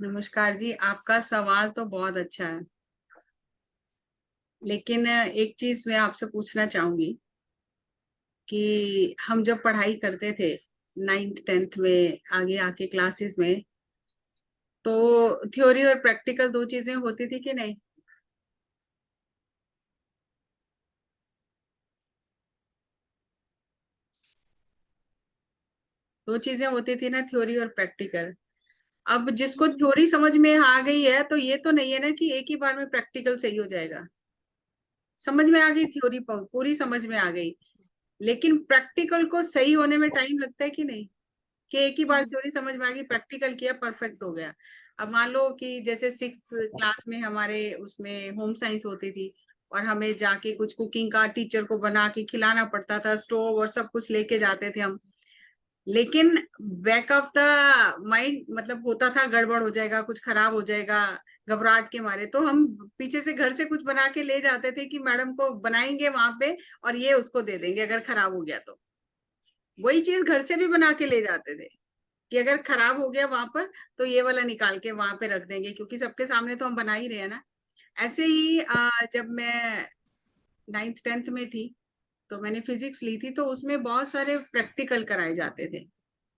नमस्कार जी। आपका सवाल तो बहुत अच्छा है, लेकिन एक चीज मैं आपसे पूछना चाहूंगी कि हम जब पढ़ाई करते थे नाइन्थ टेंथ में, आगे आके क्लासेस में, तो थ्योरी और प्रैक्टिकल दो चीजें होती थी कि नहीं? दो चीजें होती थी ना, थ्योरी और प्रैक्टिकल। अब जिसको थ्योरी समझ में आ गई है तो ये तो नहीं है ना कि एक ही बार में प्रैक्टिकल सही हो जाएगा। समझ में आ गई थ्योरी, पूरी समझ में आ गई, लेकिन प्रैक्टिकल को सही होने में टाइम लगता है कि नहीं? कि एक ही बार थ्योरी समझ में आ गई, प्रैक्टिकल किया, परफेक्ट हो गया। अब मान लो कि जैसे सिक्स क्लास में हमारे उसमें होम साइंस होती थी, और हमें जाके कुछ कुकिंग का टीचर को बना के खिलाना पड़ता था, स्टोव और सब कुछ लेके जाते थे हम। लेकिन बैक ऑफ द माइंड मतलब होता था गड़बड़ हो जाएगा, कुछ खराब हो जाएगा, घबराहट के मारे तो हम पीछे से घर से कुछ बना के ले जाते थे कि मैडम को बनाएंगे वहां पे, और ये उसको दे देंगे अगर खराब हो गया तो। वही चीज घर से भी बना के ले जाते थे कि अगर खराब हो गया वहां पर तो ये वाला निकाल के वहां पे रख देंगे, क्योंकि सबके सामने तो हम बना ही रहे हैं ना। ऐसे ही जब मैं नाइन्थ टेंथ में थी तो मैंने फिजिक्स ली थी, तो उसमें बहुत सारे प्रैक्टिकल कराए जाते थे।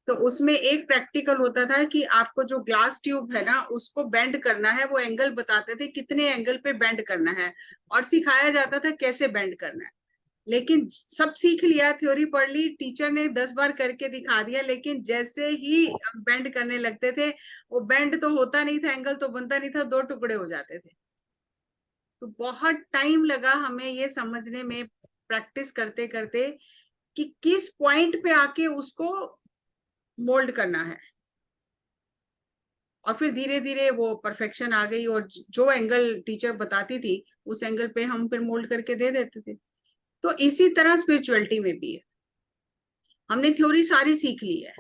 तो उसमें एक प्रैक्टिकल होता था कि आपको जो ग्लास ट्यूब है ना उसको बेंड करना है, वो एंगल बताते थे कितने एंगल पे बेंड करना है, और सिखाया जाता था कैसे बेंड करना है। लेकिन सब सीख लिया, थ्योरी पढ़ ली, टीचर ने 10 बार करके दिखा दिया, लेकिन जैसे ही हम बेंड करने लगते थे, वो बेंड तो होता नहीं था, एंगल तो बनता नहीं था, दो टुकड़े हो जाते थे। तो बहुत टाइम लगा हमें ये समझने में, प्रैक्टिस करते करते, कि किस पॉइंट पे आके उसको मोल्ड करना है। और फिर धीरे धीरे वो परफेक्शन आ गई, और जो एंगल टीचर बताती थी उस एंगल पे हम फिर मोल्ड करके दे देते थे। तो इसी तरह स्पिरिचुअलिटी में भी है, हमने थ्योरी सारी सीख ली है,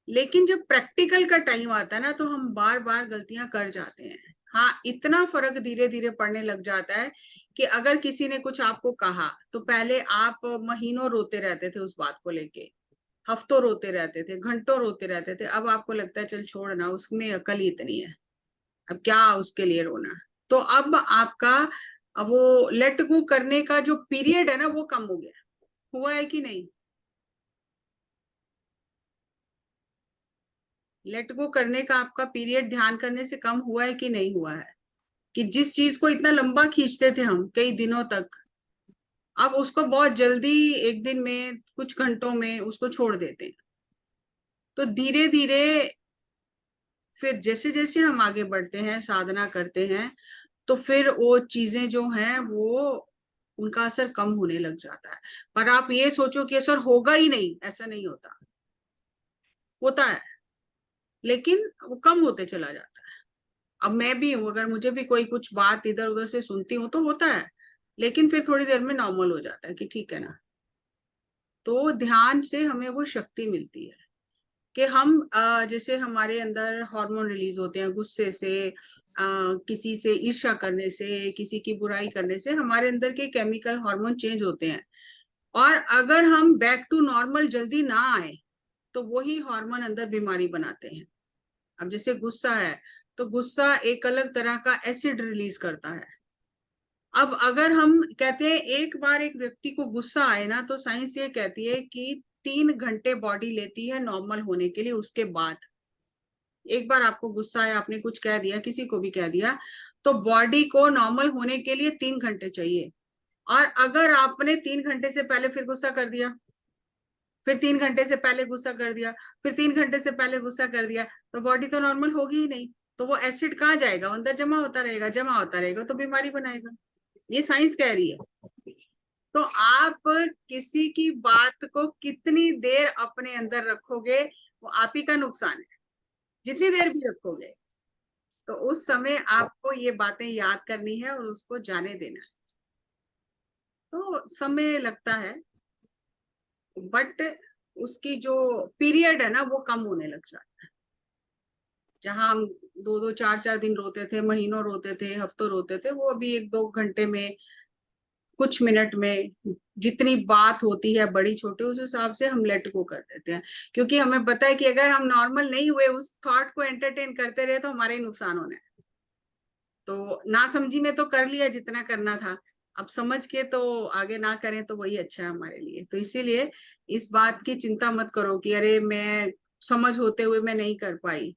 लेकिन जब प्रैक्टिकल का टाइम आता है ना तो हम बार बार गलतियां कर जाते हैं। हाँ, इतना फर्क धीरे धीरे पड़ने लग जाता है कि अगर किसी ने कुछ आपको कहा तो पहले आप महीनों रोते रहते थे उस बात को लेके, हफ्तों रोते रहते थे, घंटों रोते रहते थे। अब आपको लगता है चल छोड़ ना, उसमें अकल ही इतनी है, अब क्या उसके लिए रोना। तो अब आपका, अब वो लेट गो करने का जो पीरियड है ना वो कम हो गया। हुआ है कि नहीं? लेट गो करने का आपका पीरियड ध्यान करने से कम हुआ है कि नहीं हुआ है? कि जिस चीज को इतना लंबा खींचते थे हम कई दिनों तक, अब उसको बहुत जल्दी, एक दिन में, कुछ घंटों में उसको छोड़ देते हैं। तो धीरे धीरे फिर जैसे जैसे हम आगे बढ़ते हैं, साधना करते हैं, तो फिर वो चीजें जो हैं वो, उनका असर कम होने लग जाता है। पर आप ये सोचो कि असर होगा ही नहीं, ऐसा नहीं होता, होता है, लेकिन वो कम होते चला जाता है। अब मैं भी हूं, अगर मुझे भी कोई कुछ बात इधर उधर से सुनती हूँ तो होता है, लेकिन फिर थोड़ी देर में नॉर्मल हो जाता है कि ठीक है ना। तो ध्यान से हमें वो शक्ति मिलती है कि हम जैसे हमारे अंदर हार्मोन रिलीज होते हैं गुस्से से, किसी से ईर्ष्या करने से, किसी की बुराई करने से हमारे अंदर के केमिकल हार्मोन चेंज होते हैं। और अगर हम बैक टू नॉर्मल जल्दी ना आए तो वही हार्मोन अंदर बीमारी बनाते हैं। अब जैसे गुस्सा है, तो गुस्सा एक अलग तरह का एसिड रिलीज करता है। अब अगर हम कहते हैं एक बार एक व्यक्ति को गुस्सा आए ना, तो साइंस ये कहती है कि 3 घंटे बॉडी लेती है नॉर्मल होने के लिए। उसके बाद एक बार आपको गुस्सा आया, आपने कुछ कह दिया, किसी को भी कह दिया, तो बॉडी को नॉर्मल होने के लिए 3 घंटे चाहिए। और अगर आपने 3 घंटे से पहले फिर गुस्सा कर दिया, फिर 3 घंटे से पहले गुस्सा कर दिया, फिर 3 घंटे से पहले गुस्सा कर दिया, तो बॉडी तो नॉर्मल होगी ही नहीं। तो वो एसिड कहाँ जाएगा? अंदर जमा होता रहेगा, जमा होता रहेगा, तो बीमारी बनाएगा। ये साइंस कह रही है। तो आप किसी की बात को कितनी देर अपने अंदर रखोगे, वो आप ही का नुकसान है। जितनी देर भी रखोगे, तो उस समय आपको ये बातें याद करनी है और उसको जाने देना है। तो समय लगता है, बट उसकी जो पीरियड है ना वो कम होने लग जाता है। जहां हम 2-2 4-4 दिन रोते थे, महीनों रोते थे, हफ्तों रोते थे, वो अभी 1-2 घंटे में कुछ मिनट में जितनी बात होती है बड़ी छोटी, उस हिसाब से हम लेट गो कर देते हैं, क्योंकि हमें पता है कि अगर हम नॉर्मल नहीं हुए, उस थॉट को एंटरटेन करते रहे, तो हमारे ही नुकसान होने हैं। तो ना समझी में तो कर लिया जितना करना था, अब समझ के तो आगे ना करें तो वही अच्छा है हमारे लिए। तो इसीलिए इस बात की चिंता मत करो कि अरे मैं समझ होते हुए मैं नहीं कर पाई।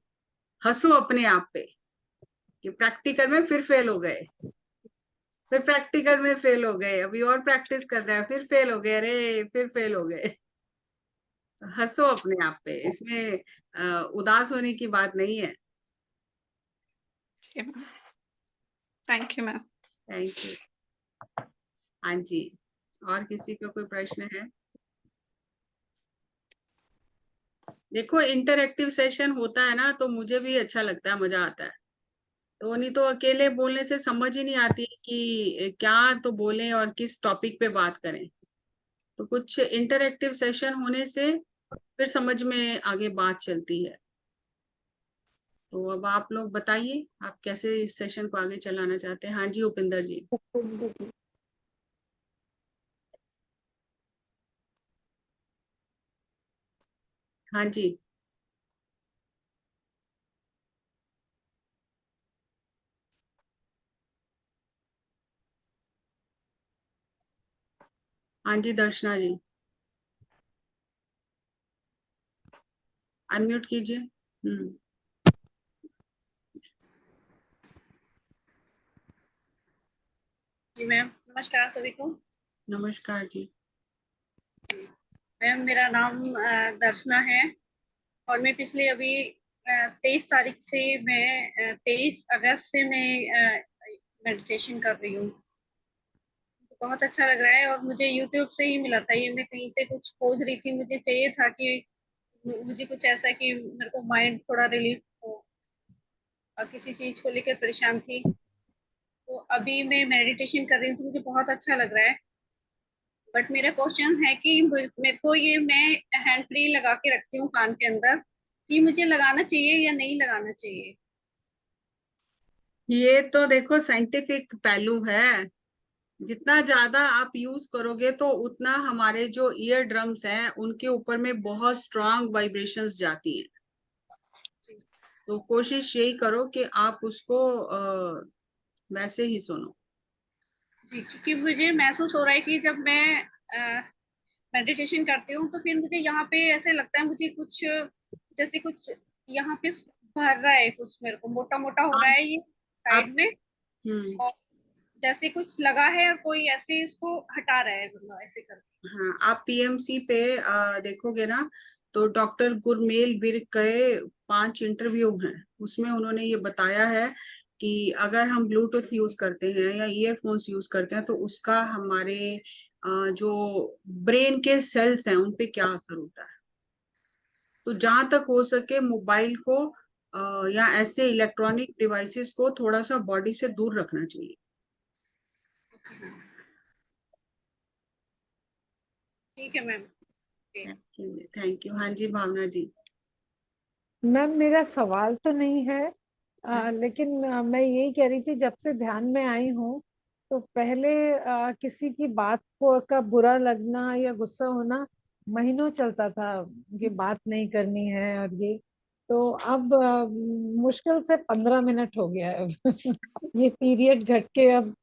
हंसो अपने आप पे कि प्रैक्टिकल में फिर फेल हो गए, फिर प्रैक्टिकल में फेल हो गए, अभी और प्रैक्टिस कर रहे हैं, फिर फेल हो गए, अरे फिर फेल हो गए। हंसो अपने आप पे, इसमें उदास होने की बात नहीं है। Thank you ma'am. Thank you. हाँ जी, और किसी का कोई प्रश्न है? देखो, इंटरएक्टिव सेशन होता है ना, तो मुझे भी अच्छा लगता है, मजा आता है। तो नहीं तो अकेले बोलने से समझ ही नहीं आती है कि क्या तो बोलें और किस टॉपिक पे बात करें। तो कुछ इंटरएक्टिव सेशन होने से फिर समझ में आगे बात चलती है। तो अब आप लोग बताइए, आप कैसे इस सेशन को आगे चलाना चाहते हैं? हाँ जी, उपिंदर जी। हाँ जी। हाँ जी, दर्शना जी, अनम्यूट कीजिए। जी मैम, नमस्कार सभी को। नमस्कार जी। मैम, मेरा नाम दर्शना है और मैं पिछले अभी 23 तारीख से, मैं 23 अगस्त से मैं मेडिटेशन कर रही हूँ। बहुत अच्छा लग रहा है और मुझे यूट्यूब से ही मिला था ये। मैं कहीं से कुछ खोज रही थी, मुझे चाहिए था कि मुझे कुछ ऐसा कि मेरे को माइंड थोड़ा रिलीफ हो और किसी चीज को लेकर परेशान थी। तो अभी मैं मेडिटेशन कर रही हूँ तो मुझे बहुत अच्छा लग रहा है। बट मेरा क्वेश्चन है कि मेरे को ये, मैं हैंड फ्री लगा के रखती हूँ कान के अंदर, कि मुझे लगाना चाहिए या नहीं लगाना चाहिए? ये तो देखो साइंटिफिक पहलू है। जितना ज्यादा आप यूज करोगे तो उतना हमारे जो ईयर ड्रम्स हैं उनके ऊपर में बहुत स्ट्रांग वाइब्रेशंस जाती हैं। तो कोशिश यही करो कि आप उसको वैसे ही सुनो। जी, क्योंकि मुझे महसूस हो रहा है कि जब मैं मेडिटेशन करती हूँ तो फिर मुझे यहाँ पे ऐसे लगता है, मुझे कुछ जैसे कुछ यहाँ पे भर रहा है, कुछ मेरे को मोटा मोटा हो रहा आप है ये आप साइड में। हम्म और जैसे कुछ लगा है और कोई ऐसे इसको हटा रहा है, मतलब ऐसे करके। हाँ, आप पीएमसी पे देखोगे ना, तो डॉक्टर गुरमेल विर्क के 5 इंटरव्यू हैं, उसमें उन्होंने ये बताया है कि अगर हम ब्लूटूथ यूज करते हैं या ईयरफोन्स यूज करते हैं तो उसका हमारे जो ब्रेन के सेल्स हैं उन पे क्या असर होता है। तो जहां तक हो सके मोबाइल को या ऐसे इलेक्ट्रॉनिक डिवाइसेस को थोड़ा सा बॉडी से दूर रखना चाहिए। ठीक है मैम। ओके। Thank you. हाँ जी, भावना जी। मैम, मेरा सवाल तो नहीं है, लेकिन मैं यही कह रही थी, जब से ध्यान में आई हूँ तो पहले किसी की बात को का बुरा लगना या गुस्सा होना महीनों चलता था, कि बात नहीं करनी है और ये। तो अब मुश्किल से 15 मिनट हो गया है अब। ये पीरियड घट के अब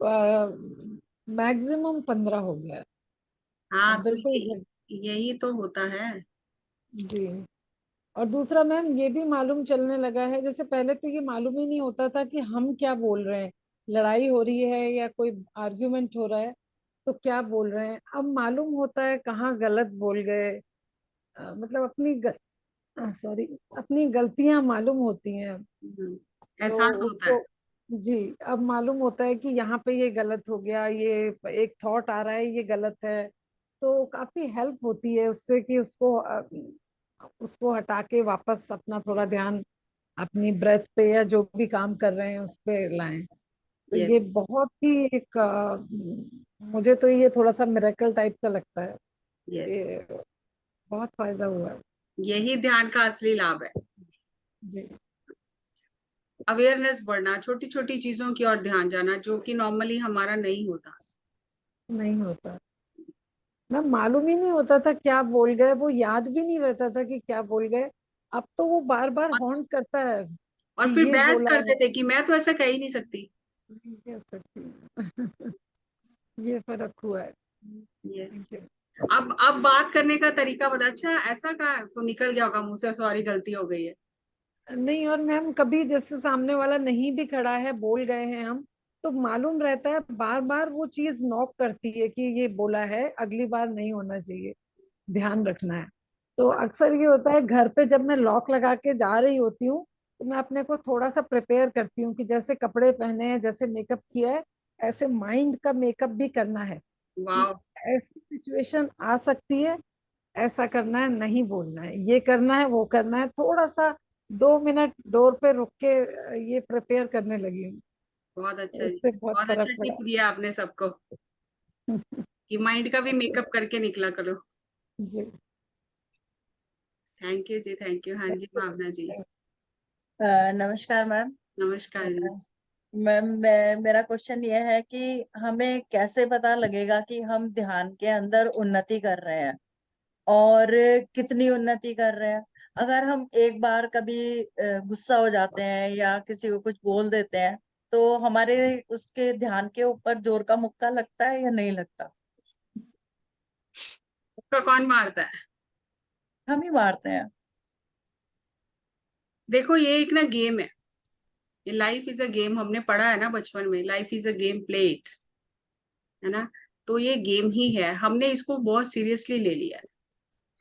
मैक्सिमम 15 हो गया है। हाँ, अब तो बिल्कुल यही तो होता है। जी। और दूसरा मैम, ये भी मालूम चलने लगा है, जैसे पहले तो ये मालूम ही नहीं होता था कि हम क्या बोल रहे हैं, लड़ाई हो रही है या कोई आर्ग्यूमेंट हो रहा है तो क्या बोल रहे हैं। अब मालूम होता है कहाँ गलत बोल गए, मतलब सॉरी, अपनी गलतियां मालूम होती हैं। तो एहसास होता है। उसको जी, अब मालूम होता है कि यहाँ पे ये गलत हो गया, ये एक थॉट आ रहा है, ये गलत है। तो काफी हेल्प होती है उससे कि उसको हटा के वापस अपना थोड़ा ध्यान अपनी ब्रेथ पे या जो भी काम कर रहे हैं उस पे लाएं। तो ये यस। बहुत ही एक मुझे तो ये थोड़ा सा मिरेकल टाइप का लगता है। यस, ये बहुत फायदा हुआ है। यही ध्यान का असली लाभ है। जी। अवेयरनेस बढ़ना, छोटी छोटी चीजों की ओर ध्यान जाना जो कि नॉर्मली हमारा नहीं होता। नहीं होता। मैं मालूम ही नहीं होता था क्या बोल गए, वो याद भी नहीं रहता था कि क्या बोल गए। अब तो वो बार बार हॉन्ट करता है और कि फिर ये बहस बोला करते है। थे कि मैं तो ऐसा कह ही नहीं सकती। नहीं कह सकती। ये फर्क हुआ है। यस। Thank you. अब बात करने का तरीका बता। अच्छा, ऐसा का तो निकल गया होगा मुंह से, सॉरी गलती हो गई है। नहीं, और मैम कभी जैसे सामने वाला नहीं भी खड़ा है, बोल गए हैं हम, तो मालूम रहता है, बार बार वो चीज नॉक करती है कि ये बोला है, अगली बार नहीं होना चाहिए, ध्यान रखना है। तो अक्सर ये होता है घर पे जब मैं लॉक लगा के जा रही होती हूँ, तो मैं अपने को थोड़ा सा प्रिपेयर करती हूँ कि जैसे कपड़े पहने हैं, जैसे मेकअप किया है, ऐसे माइंड का मेकअप भी करना है कि वाह। ऐसी सिचुएशन आ सकती है, ऐसा करना है, नहीं बोलना है, ये करना है, वो करना है। थोड़ा सा 2 मिनट डोर पे रुक के ये प्रिपेयर करने लगी हूँ। बहुत अच्छा जी। उससे बहुत बहुत फर्क अच्छा पड़ा। टिप दिया आपने सबको कि माइंड का भी मेकअप करके निकला करो। जी। थैंक यू जी, थैंक यू। हाँ जी भावना जी। नमस्कार मैम। नमस्कार जी। मैम मेरा क्वेश्चन ये है कि हमें कैसे पता लगेगा कि हम ध्यान के अंदर उन्नति कर रहे हैं और कितनी उन्नति कर रहे हैं। अगर हम एक बार कभी गुस्सा हो जाते हैं या किसी को कुछ बोल देते हैं, तो हमारे उसके ध्यान के ऊपर जोर का मुक्का लगता है या नहीं लगता? उसका कौन मारता है? हम ही मारते हैं। देखो, ये एक ना गेम है। ये लाइफ इज अ गेम, हमने पढ़ा है ना बचपन में, life is a game, play it, है ना। तो ये गेम ही है, हमने इसको बहुत सीरियसली ले लिया है।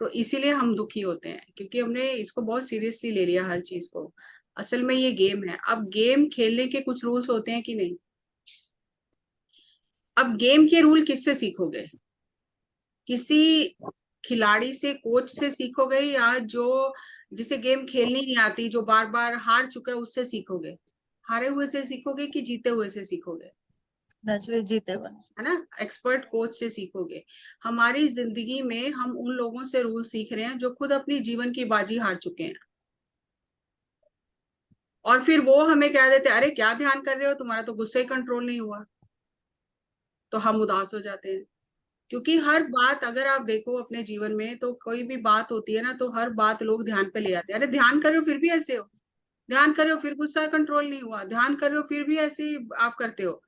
तो इसीलिए हम दुखी होते हैं, क्योंकि हमने इसको बहुत सीरियसली ले लिया हर चीज को। असल में ये गेम है। अब गेम खेलने के कुछ रूल्स होते हैं कि नहीं? अब गेम के रूल किससे सीखोगे? किसी खिलाड़ी से, कोच से सीखोगे, या जो जिसे गेम खेलनी नहीं आती, जो बार बार हार चुका है, उससे सीखोगे? हारे हुए से सीखोगे कि जीते हुए से सीखोगे? नेचुरली जीते हुए। है ना, एक्सपर्ट कोच से सीखोगे। हमारी जिंदगी में हम उन लोगों से रूल सीख रहे हैं जो खुद अपनी जीवन की बाजी हार चुके हैं, और फिर वो हमें कह देते हैं, अरे क्या ध्यान कर रहे हो, तुम्हारा तो गुस्सा ही कंट्रोल नहीं हुआ। तो हम उदास हो जाते हैं। क्योंकि हर बात अगर आप देखो अपने जीवन में, तो कोई भी बात होती है ना, तो हर बात लोग ध्यान पे ले आते हैं। अरे ध्यान कर रहे हो फिर भी ऐसे हो, ध्यान कर रहे हो फिर गुस्सा कंट्रोल नहीं हुआ, ध्यान कर रहे हो फिर भी ऐसे ही आप करते हो।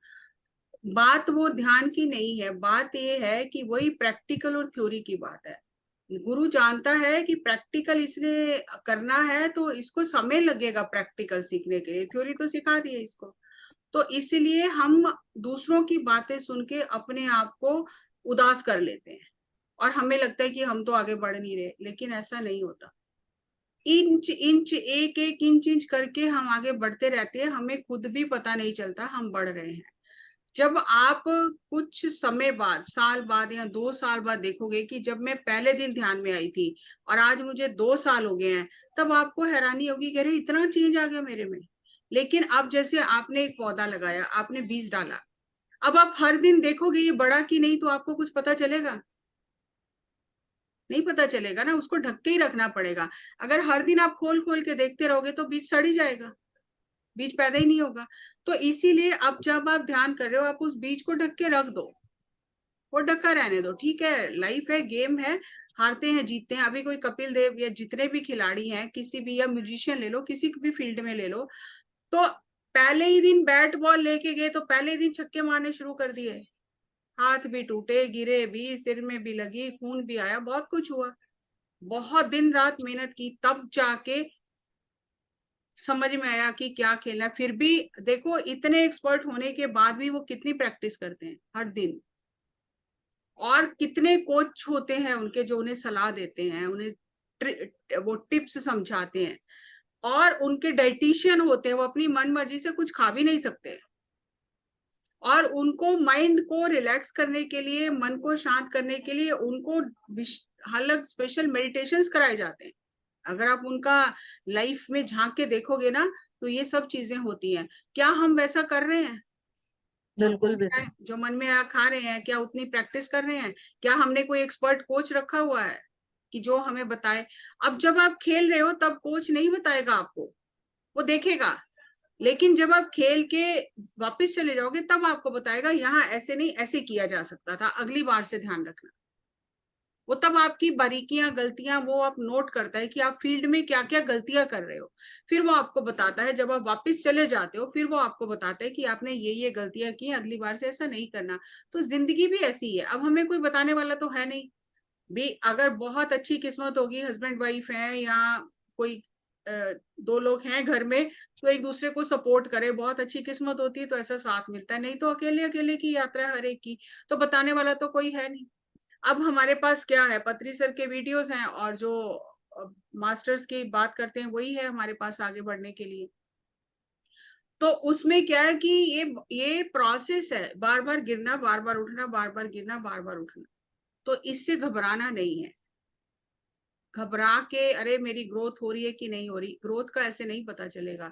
बात वो ध्यान की नहीं है, बात ये है कि वही प्रैक्टिकल और थ्योरी की बात है। गुरु जानता है कि प्रैक्टिकल इसने करना है, तो इसको समय लगेगा प्रैक्टिकल सीखने के लिए, थ्योरी तो सिखा दी है इसको। तो इसलिए हम दूसरों की बातें सुन के अपने आप को उदास कर लेते हैं, और हमें लगता है कि हम तो आगे बढ़ नहीं रहे, लेकिन ऐसा नहीं होता। इंच इंच, एक एक इंच करके हम आगे बढ़ते रहते हैं, हमें खुद भी पता नहीं चलता हम बढ़ रहे हैं। जब आप कुछ समय बाद, साल बाद या 2 साल बाद देखोगे कि जब मैं पहले दिन ध्यान में आई थी और आज मुझे 2 साल हो गए हैं, तब आपको हैरानी होगी कि अरे इतना चेंज आ गया मेरे में। लेकिन अब जैसे आपने एक पौधा लगाया, आपने बीज डाला, अब आप हर दिन देखोगे ये बड़ा कि नहीं, तो आपको कुछ पता चलेगा? नहीं पता चलेगा ना, उसको ढक के ही रखना पड़ेगा। अगर हर दिन आप खोल खोल के देखते रहोगे तो बीज सड़ ही जाएगा, बीज पैदा ही नहीं होगा। तो इसीलिए अब जब आप ध्यान कर रहे हो, आप उस बीज को ढक के रख दो, वो ढका रहने दो। ठीक है, लाइफ है, गेम है, हारते हैं जीतते हैं। अभी कोई कपिल देव या जितने भी खिलाड़ी हैं, किसी भी, या म्यूजिशियन ले लो, किसी भी फील्ड में ले लो, तो पहले ही दिन बैट बॉल लेके गए तो पहले ही दिन छक्के मारने शुरू कर दिए, हाथ भी टूटे, गिरे भी, सिर में भी लगी, खून भी आया, बहुत कुछ हुआ। बहुत दिन रात मेहनत की, तब जाके समझ में आया कि क्या खेलना है। फिर भी देखो, इतने एक्सपर्ट होने के बाद भी वो कितनी प्रैक्टिस करते हैं हर दिन, और कितने कोच होते हैं उनके जो उन्हें सलाह देते हैं, उन्हें वो टिप्स समझाते हैं, और उनके डाइटिशियन होते हैं, वो अपनी मन मर्जी से कुछ खा भी नहीं सकते, और उनको माइंड को रिलैक्स करने के लिए, मन को शांत करने के लिए उनको अलग स्पेशल मेडिटेशंस कराए जाते हैं। अगर आप उनका लाइफ में झांक के देखोगे ना, तो ये सब चीजें होती हैं। क्या हम वैसा कर रहे हैं? बिल्कुल भी नहीं। जो मन में खा रहे हैं, क्या उतनी प्रैक्टिस कर रहे हैं? क्या हमने कोई एक्सपर्ट कोच रखा हुआ है कि जो हमें बताए? अब जब आप खेल रहे हो, तब कोच नहीं बताएगा आपको, वो देखेगा लेकिन जब आप खेल के वापस चले जाओगे तब आपको बताएगा यहाँ ऐसे नहीं, ऐसे किया जा सकता था, अगली बार से ध्यान रखना। वो तब आपकी बारीकियां, गलतियां वो आप नोट करता है कि आप फील्ड में क्या क्या गलतियां कर रहे हो। फिर वो आपको बताता है, जब आप वापस चले जाते हो फिर वो आपको बताता है कि आपने ये गलतियां की, अगली बार से ऐसा नहीं करना। तो जिंदगी भी ऐसी ही है। अब हमें कोई बताने वाला तो है नहीं भी। अगर बहुत अच्छी किस्मत होगी, हस्बैंड वाइफ है या कोई दो लोग हैं घर में, तो एक दूसरे को सपोर्ट करे, बहुत अच्छी किस्मत होती है तो ऐसा साथ मिलता है। नहीं तो अकेले अकेले की यात्रा हर एक की, तो बताने वाला तो कोई है नहीं। अब हमारे पास क्या है, पत्री सर के वीडियोस हैं और जो मास्टर्स की बात करते हैं वही है हमारे पास आगे बढ़ने के लिए। तो उसमें क्या है कि ये प्रोसेस है, बार बार गिरना, बार बार उठना, बार बार गिरना, बार बार उठना। तो इससे घबराना नहीं है। घबरा के अरे मेरी ग्रोथ हो रही है कि नहीं हो रही, ग्रोथ का ऐसे नहीं पता चलेगा।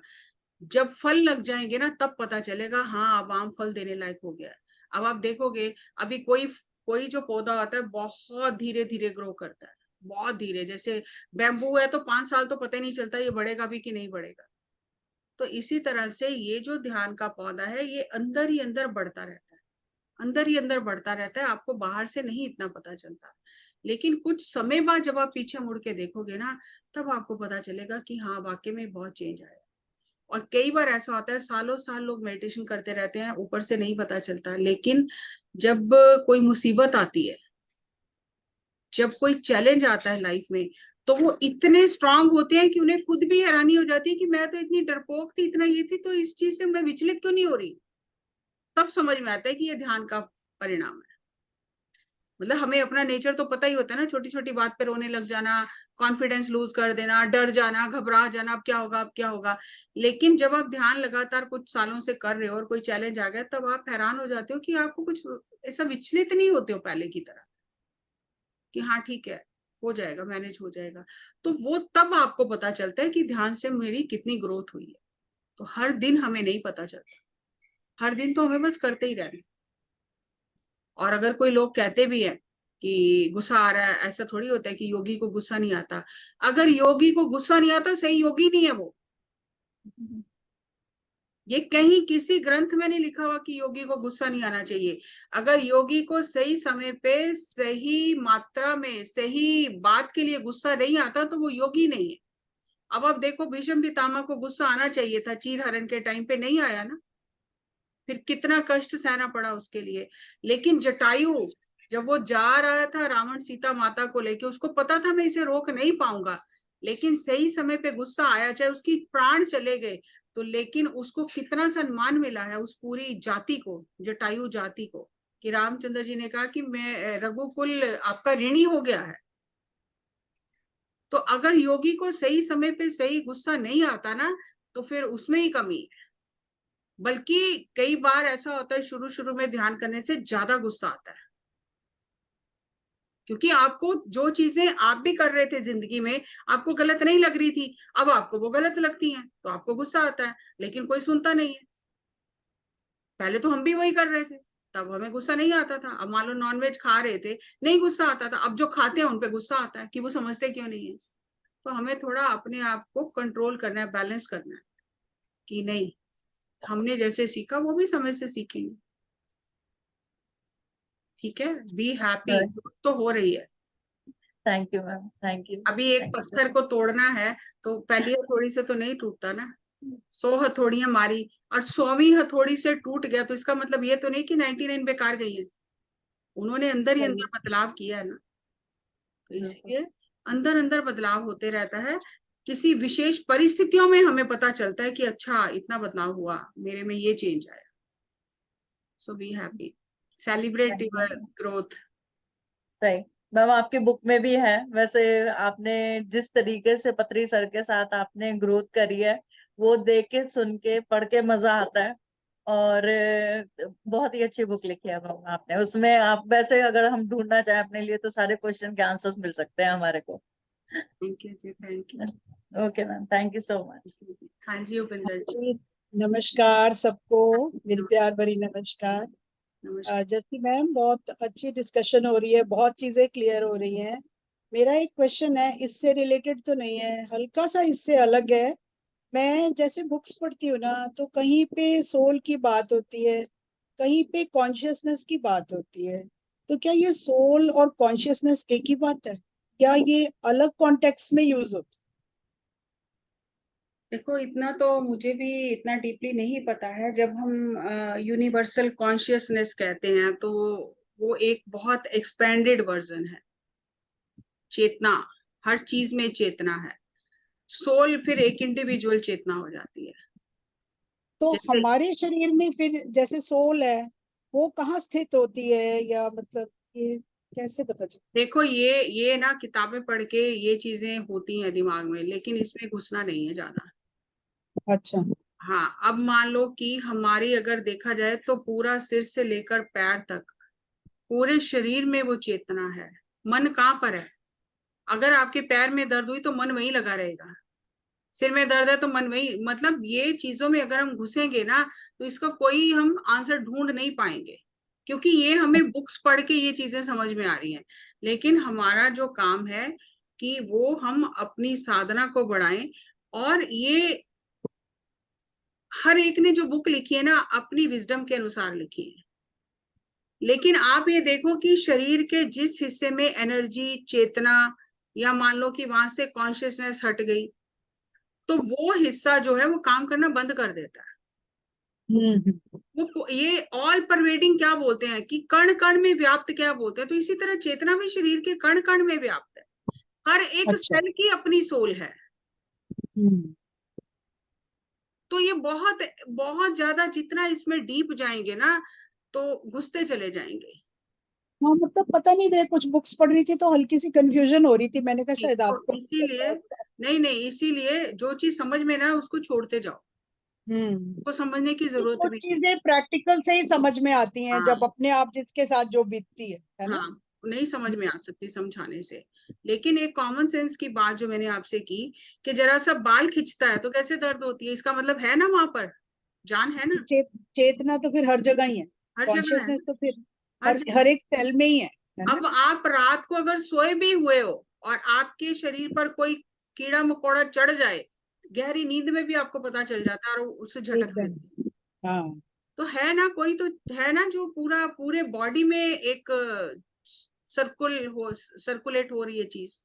जब फल लग जाएंगे ना तब पता चलेगा, हाँ अब आम फल देने लायक हो गया है। अब आप देखोगे, अभी कोई कोई जो पौधा होता है बहुत धीरे धीरे ग्रो करता है, बहुत धीरे। जैसे बैम्बू है तो 5 साल तो पता ही नहीं चलता ये बढ़ेगा भी कि नहीं बढ़ेगा। तो इसी तरह से ये जो ध्यान का पौधा है ये अंदर ही अंदर बढ़ता रहता है, अंदर ही अंदर बढ़ता रहता है। आपको बाहर से नहीं इतना पता चलता, लेकिन कुछ समय बाद जब आप पीछे मुड़ के देखोगे ना तब आपको पता चलेगा कि हाँ वाकई में बहुत चेंज आया। और कई बार ऐसा होता है, सालों साल लोग मेडिटेशन करते रहते हैं, ऊपर से नहीं पता चलता। लेकिन जब कोई मुसीबत आती है, जब कोई चैलेंज आता है लाइफ में, तो वो इतने स्ट्रांग होते हैं कि उन्हें खुद भी हैरानी हो जाती है कि मैं तो इतनी डरपोक थी, इतना ये थी, तो इस चीज से मैं विचलित क्यों नहीं हो रही। तब समझ में आता है कि ये ध्यान का परिणाम है। मतलब हमें अपना नेचर तो पता ही होता है ना, छोटी छोटी बात पे रोने लग जाना, कॉन्फिडेंस लूज कर देना, डर जाना, घबरा जाना, अब क्या होगा, अब क्या होगा। लेकिन जब आप ध्यान लगातार कुछ सालों से कर रहे हो और कोई चैलेंज आ गया, तब आप हैरान हो जाते हो कि आपको कुछ ऐसा विचलित नहीं होते हो पहले की तरह, कि हाँ ठीक है, हो जाएगा, मैनेज हो जाएगा। तो वो तब आपको पता चलता है कि ध्यान से मेरी कितनी ग्रोथ हुई है। तो हर दिन हमें नहीं पता चलता, हर दिन तो हमें बस करते ही रहना। और अगर कोई लोग कहते भी हैं कि गुस्सा आ रहा है, ऐसा थोड़ी होता है कि योगी को गुस्सा नहीं आता। अगर योगी को गुस्सा नहीं आता, सही योगी नहीं है वो। ये कहीं किसी ग्रंथ में नहीं लिखा हुआ कि योगी को गुस्सा नहीं आना चाहिए। अगर योगी को सही समय पे, सही मात्रा में, सही बात के लिए गुस्सा नहीं आता तो वो योगी नहीं है। अब आप देखो, भीष्म पितामह को गुस्सा आना चाहिए था, चीर हरण के टाइम पे नहीं आया ना, फिर कितना कष्ट सहना पड़ा उसके लिए। लेकिन जटायु जब वो जा रहा था रावण सीता माता को लेके, उसको पता था मैं इसे रोक नहीं पाऊंगा, लेकिन सही समय पे गुस्सा आया, चाहे उसकी प्राण चले गए तो, लेकिन उसको कितना सम्मान मिला है उस पूरी जाति को, जटायु जाति को, कि रामचंद्र जी ने कहा कि मैं रघुकुल आपका ऋणी हो गया है। तो अगर योगी को सही समय पे सही गुस्सा नहीं आता ना, तो फिर उसमें ही कमी है। बल्कि कई बार ऐसा होता है, शुरू शुरू में ध्यान करने से ज्यादा गुस्सा आता है, क्योंकि आपको जो चीजें आप भी कर रहे थे जिंदगी में, आपको गलत नहीं लग रही थी, अब आपको वो गलत लगती हैं, तो आपको गुस्सा आता है। लेकिन कोई सुनता नहीं है। पहले तो हम भी वही कर रहे थे, तब हमें गुस्सा नहीं आता था। अब मान लो नॉनवेज खा रहे थे, नहीं गुस्सा आता था, अब जो खाते हैं उन पे गुस्सा आता है कि वो समझते क्यों नहीं है। तो हमें थोड़ा अपने आप को कंट्रोल करना है, बैलेंस करना है, कि नहीं, हमने जैसे सीखा वो भी समय से सीखेंगे। ठीक है, बी हैप्पी, तो हो रही है। Thank you ma'am, thank you, अभी एक थैंक यू पत्थर को तोड़ना है तो पहली हथौड़ी से तो नहीं टूटता ना, 100 हथौड़ियां मारी और 100वीं हथौड़ी से टूट गया, तो इसका मतलब ये तो नहीं कि 99 बेकार गई है। उन्होंने अंदर ही अंदर बदलाव किया है ना। तो इसलिए अंदर अंदर बदलाव होते रहता है। किसी विशेष परिस्थितियों में हमें पता चलता है कि अच्छा इतना बदलाव हुआ, मेरे में ये चेंज आया। So be happy, celebrate your growth. सही। मैम आपकी बुक में भी है वैसे, आपने जिस तरीके से पत्री सर के साथ आपने ग्रोथ करी है, वो देख के सुन के पढ़ के मजा आता है। और बहुत ही अच्छी बुक लिखी है मैम आपने। उसमें आप वैसे अगर हम ढूंढना चाहें अपने लिए तो सारे क्वेश्चन के आंसर्स मिल सकते हैं हमारे को। थैंक यू जी, thank you. Okay ma'am, thank you so much. हाँ जी उपिंदर जी। नमस्कार सबको, मेरी नमस्कार। प्यार भरी नमस्कार। नमस्कार। जैसी मैम, बहुत अच्छी डिस्कशन हो रही है, बहुत चीजें क्लियर हो रही हैं। मेरा एक क्वेश्चन है, इससे रिलेटेड तो नहीं है, हल्का सा इससे अलग है मैं जैसे बुक्स पढ़ती हूँ ना, तो कहीं पे सोल की बात होती है, कहीं पे कॉन्शियसनेस की बात होती है। तो क्या ये सोल और कॉन्शियसनेस एक ही बात है, या ये अलग कॉन्टेक्स्ट में यूज होता देखो, इतना तो मुझे भी इतना डीपली नहीं पता है। जब हम यूनिवर्सल कॉन्शियसनेस कहते हैं तो वो एक बहुत एक्सपेंडेड वर्जन है। चेतना, हर चीज में चेतना है। सोल फिर एक इंडिविजुअल चेतना हो जाती है। तो जैसे हमारे शरीर में फिर जैसे सोल है, वो कहाँ स्थित होती है, या मतलब ये कैसे पता चलता देखो, ये ना किताबें पढ़ के ये चीजें होती हैं दिमाग में, लेकिन इसमें घुसना नहीं है ज्यादा। है? अच्छा। हाँ, अब मान लो कि हमारी अगर देखा जाए तो पूरा सिर से लेकर पैर तक पूरे शरीर में वो चेतना है। मन कहाँ पर है? अगर आपके पैर में दर्द हुई तो मन वहीं लगा रहेगा। सिर में दर्द है तो मन वहीं, मतलब ये चीजों में अगर हम घुसेंगे ना तो इसका कोई हम आंसर ढूंढ नहीं पाएंगे, क्योंकि ये हमें बुक्स पढ़ के ये चीजें समझ में आ रही हैं। लेकिन हमारा जो काम है कि वो हम अपनी साधना को बढ़ाएं। और ये हर एक ने जो बुक लिखी है ना, अपनी विजडम के अनुसार लिखी है। लेकिन आप ये देखो कि शरीर के जिस हिस्से में एनर्जी, चेतना, या मान लो कि वहां से कॉन्शियसनेस हट गई, तो वो हिस्सा जो है वो काम करना बंद कर देता है। वो ये ऑल परवेडिंग क्या बोलते हैं कि कण कण में व्याप्त क्या बोलते हैं, तो इसी तरह चेतना भी शरीर के कण कण में व्याप्त है। हर एक अच्छा। सेल की अपनी सोल है। हम्म। तो ये बहुत बहुत ज्यादा, जितना इसमें डीप जाएंगे ना तो घुसते चले जाएंगे। हाँ, मतलब पता नहीं, मैं कुछ बुक्स पढ़ रही थी तो हल्की सी कंफ्यूजन हो रही थी, मैंने कहा शायद तो आपको इसीलिए, नहीं नहीं, इसीलिए जो चीज समझ में ना उसको छोड़ते जाओ। हम्म। उसको समझने की जरूरत कुछ नहीं है। चीजें प्रैक्टिकल से ही समझ में आती हैं, जब हाँ अपने आप जिसके साथ जो बीतती है ना। हाँ, नहीं समझ में आ सकती समझाने से। लेकिन एक कॉमन सेंस की बात जो मैंने आपसे की, कि जरा सा बाल खिंचता है तो कैसे दर्द होती है, इसका मतलब है ना वहां पर जान है ना। चेतना तो फिर हर जगह ही है। हर जगह है कॉन्शियसनेस ना, तो फिर हर जगह। हर एक सेल में ही है ना। अब आप रात को अगर सोए भी हुए हो और आपके शरीर पर कोई कीड़ा मकोड़ा चढ़ जाए, गहरी नींद में भी आपको पता चल जाता है और उससे झटक एकदम। देती है। हाँ। तो है ना, कोई तो है ना जो पूरा पूरे बॉडी में एक सर्कुलेट हो रही है चीज।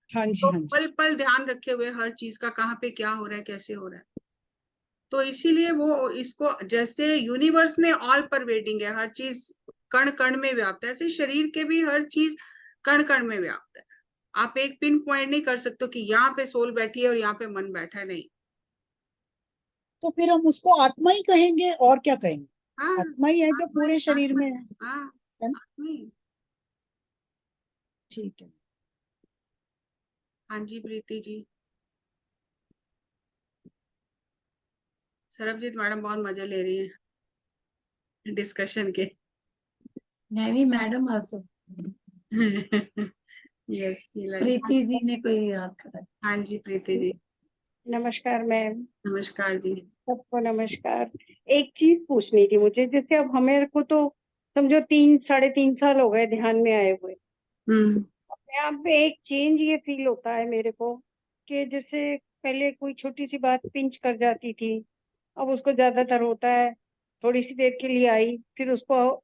हाँ तो जी, हाँ जी। पल पल ध्यान रखे हुए हर चीज का, कहाँ पे क्या हो रहा है, कैसे हो रहा है। तो इसीलिए वो इसको, जैसे यूनिवर्स में ऑल परवेडिंग है, हर चीज कण कण में व्याप्त है, ऐसे शरीर के भी हर चीज कण कण में व्याप्त है। आप एक पिन पॉइंट नहीं कर सकते कि यहाँ पे सोल बैठी है और यहाँ पे मन बैठा है, नहीं। तो फिर हम उसको आत्मा ही कहेंगे, और क्या कहेंगे? हाँ, आत्मा ही है जो आत्मा पूरे ही, शरीर आत्मा में ही, हाँ, है ना? आत्मा ही। ठीक है। हाँ जी प्रीति जी। सरबजीत मैडम बहुत मजे ले रही है डिस्कशन के। मैं भी madam also. Yes, Preeti ji ने कोई याद करा। हाँ जी प्रीति जी। नमस्कार मैम। नमस्कार जी। सबको नमस्कार। एक चीज पूछनी थी मुझे, जैसे अब हमें को तो समझो 3 साढ़े 3 साल हो गए ध्यान में आए हुए। हम्म। अपने आप में एक चेंज ये फील होता है मेरे को कि जैसे पहले कोई छोटी सी बात पिंच कर जाती थी, अब उसको ज्यादातर होता है थोड़ी सी देर के लिए आई, फिर उसको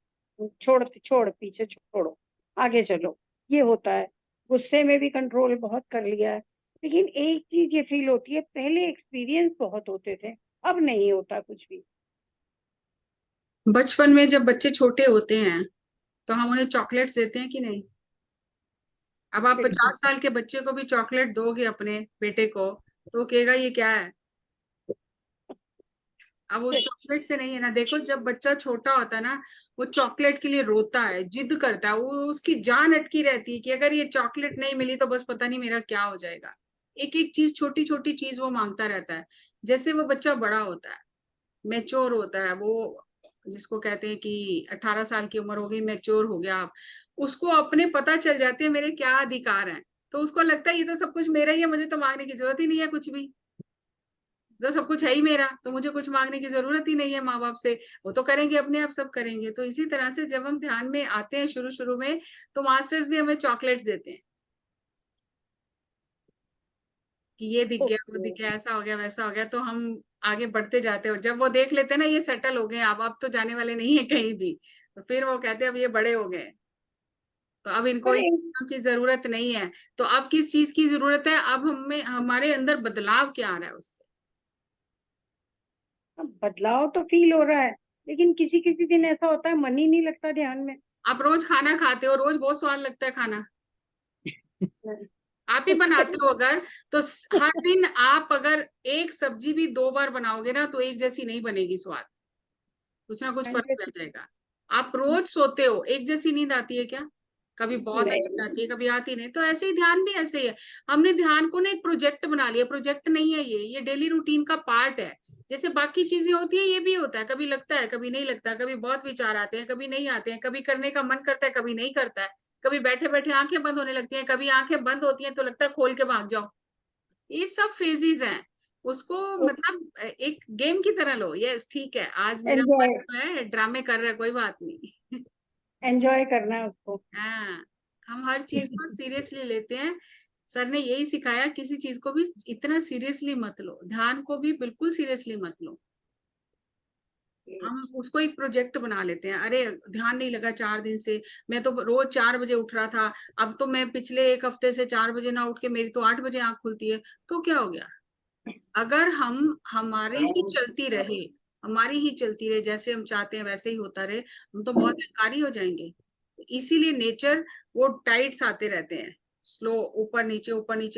छोड़ पीछे छोड़ो, आगे चलो, ये होता है। गुस्से में भी कंट्रोल बहुत कर लिया है। लेकिन एक चीज ये फील होती है, पहले एक्सपीरियंस बहुत होते थे, अब नहीं होता कुछ भी। बचपन में जब बच्चे छोटे होते हैं तो हम उन्हें चॉकलेट्स देते हैं कि नहीं। अब आप बिल्कुल। 50 साल के बच्चे को भी चॉकलेट दोगे अपने बेटे को, तो वो कहेगा ये क्या है। अब उस चॉकलेट से नहीं है ना। देखो, जब बच्चा छोटा होता है ना, वो चॉकलेट के लिए रोता है, जिद करता है, वो उसकी जान अटकी रहती है कि अगर ये चॉकलेट नहीं मिली तो बस पता नहीं मेरा क्या हो जाएगा। एक एक चीज, छोटी छोटी चीज वो मांगता रहता है। जैसे वो बच्चा बड़ा होता है, मैच्योर होता है, वो जिसको कहते हैं कि 18 साल की उम्र हो गई, मैच्योर हो गया आप, उसको अपने पता चल जाते हैं मेरे क्या अधिकार हैं। तो उसको लगता है ये तो सब कुछ मेरा ही है, मुझे तो मांगने की जरूरत ही नहीं है कुछ भी। तो सब कुछ है ही मेरा, तो मुझे कुछ मांगने की जरूरत ही नहीं है माँ बाप से। वो तो करेंगे अपने आप, सब करेंगे। तो इसी तरह से जब हम ध्यान में आते हैं शुरू शुरू में, तो मास्टर्स भी हमें चॉकलेट्स देते हैं कि ये दिख गया, वो दिख गया, ऐसा हो गया, वैसा हो गया, तो हम आगे बढ़ते जाते हैं। और जब वो देख लेते हैं ना ये सेटल हो गए, अब तो जाने वाले नहीं है कहीं भी, तो फिर वो कहते हैं अब ये बड़े हो गए, तो अब इनको पर इन चीजों की जरूरत नहीं है। तो अब किस चीज की जरूरत है? अब हमें हमारे अंदर बदलाव क्या आ रहा है उससे? बदलाव तो फील हो रहा है, लेकिन किसी किसी दिन ऐसा होता है मन ही नहीं लगता ध्यान में। आप रोज खाना खाते हो, रोज बहुत स्वाद लगता है खाना, आप ही बनाते हो अगर, तो हर दिन आप अगर एक सब्जी भी 2 बार बनाओगे ना, तो एक जैसी नहीं बनेगी स्वाद, कुछ ना कुछ फर्क रह जाएगा। आप रोज सोते हो, एक जैसी नींद आती है क्या? कभी बहुत अच्छी आती है, कभी आती नहीं। तो ऐसे ही ध्यान भी ऐसे ही है। हमने ध्यान को ना एक प्रोजेक्ट बना लिया, प्रोजेक्ट नहीं है ये डेली रूटीन का पार्ट है। जैसे बाकी चीजें होती है, ये भी होता है, कभी लगता है, कभी नहीं लगता, कभी बहुत विचार आते हैं, कभी नहीं आते हैं, कभी करने का मन करता है, कभी नहीं करता है, कभी बैठे बैठे आंखें बंद होने लगती हैं, कभी आंखें बंद होती हैं तो लगता है खोल के भाग जाओ। ये सब फेजेस हैं, उसको मतलब एक गेम की तरह लो। यस ठीक है, आज मेरा मन एंजॉय जो है ड्रामे कर रहा है, कोई बात नहीं। एंजॉय करना है उसको। हाँ, हम हर चीज को सीरियसली लेते हैं। सर ने यही सिखाया, किसी चीज को भी इतना सीरियसली मत लो, ध्यान को भी बिल्कुल सीरियसली मत लो। हम उसको एक प्रोजेक्ट बना लेते हैं, अरे ध्यान नहीं लगा 4 दिन से, मैं तो रोज 4 बजे उठ रहा था, अब तो मैं पिछले एक हफ्ते से 4 बजे ना उठ के मेरी तो 8 बजे आंख खुलती है, तो क्या हो गया? अगर हम हमारे ही चलती रहे, हमारी ही चलती रहे, जैसे हम चाहते हैं वैसे ही होता रहे, हम तो बहुत अहंकारी हो जाएंगे। इसीलिए नेचर वो टाइट्स आते रहते हैं, स्लो ऊपर नीचे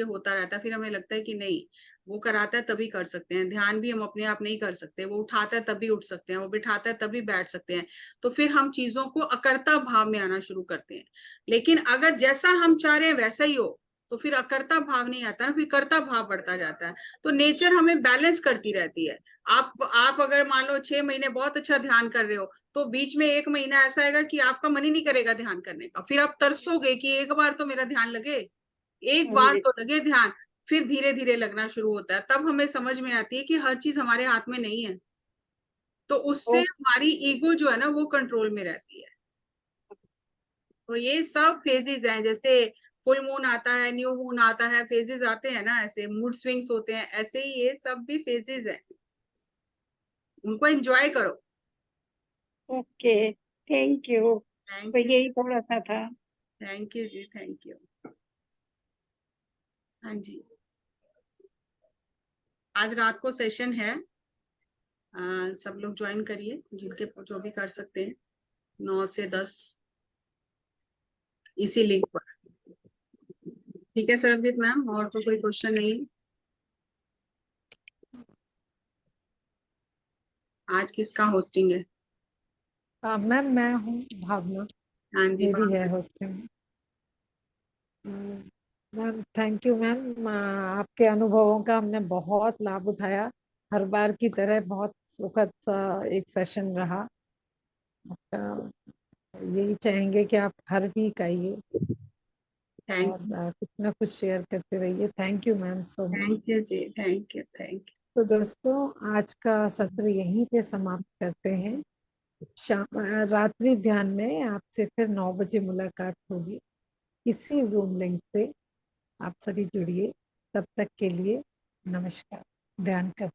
होता रहता है, फिर हमें लगता है कि नहीं, वो कराता है तभी कर सकते हैं। ध्यान भी हम अपने आप नहीं कर सकते, वो उठाता है तभी उठ सकते हैं, वो बिठाता है तभी बैठ सकते हैं। तो फिर हम चीजों को अकर्ता भाव में आना शुरू करते हैं। लेकिन अगर जैसा हम चाह रहे हैं वैसा ही हो, तो फिर अकर्ता भाव नहीं आता ना, फिर कर्ता भाव बढ़ता जाता है। तो नेचर हमें बैलेंस करती रहती है। आप अगर मान लो 6 महीने बहुत अच्छा ध्यान कर रहे हो, तो बीच में 1 महीना ऐसा आएगा कि आपका मन ही नहीं करेगा ध्यान करने का, फिर आप तरसोगे कि एक बार तो मेरा ध्यान लगे, एक बार तो लगे ध्यान। फिर धीरे धीरे लगना शुरू होता है, तब हमें समझ में आती है कि हर चीज हमारे हाथ में नहीं है। तो उससे हमारी ईगो जो है ना वो कंट्रोल में रहती है। तो ये सब फेजेस हैं, जैसे फुल मून आता है, न्यू मून आता है, फेजेस आते हैं ना, ऐसे मूड स्विंग्स होते हैं, ऐसे ही ये सब भी फेजेस हैं, उनको एंजॉय करो। Okay, thank you. थैंक तो यू, यही थोड़ा सा था। थैंक यू जी, थैंक यू। हाँ जी, आज रात को सेशन है, सब लोग ज्वाइन करिए, जिनके जो भी कर सकते हैं, 9 से 10 इसी लिंक पर। ठीक है सरबजीत मैम, और तो कोई क्वेश्चन नहीं? आज किसका होस्टिंग है? मैम मैं हूँ भावना, हाँ जी मेरी है Bhavna. Hosting. Ma'am thank you ma'am, आपके अनुभवों का हमने बहुत लाभ उठाया, हर बार की तरह बहुत सुखद सा एक सेशन रहा। आपका यही चाहेंगे कि आप हर वीक आइए थैंक और कुछ ना कुछ शेयर करते रहिए। Thank you ma'am so much. Thank you जी, थैंक यू, थैंक यू। तो दोस्तों आज का सत्र यहीं पे समाप्त करते हैं। शाम रात्रि ध्यान में आपसे फिर 9 बजे मुलाकात होगी इसी जूम लिंक पे। आप सभी जुड़िए, तब तक के लिए नमस्कार, ध्यान कर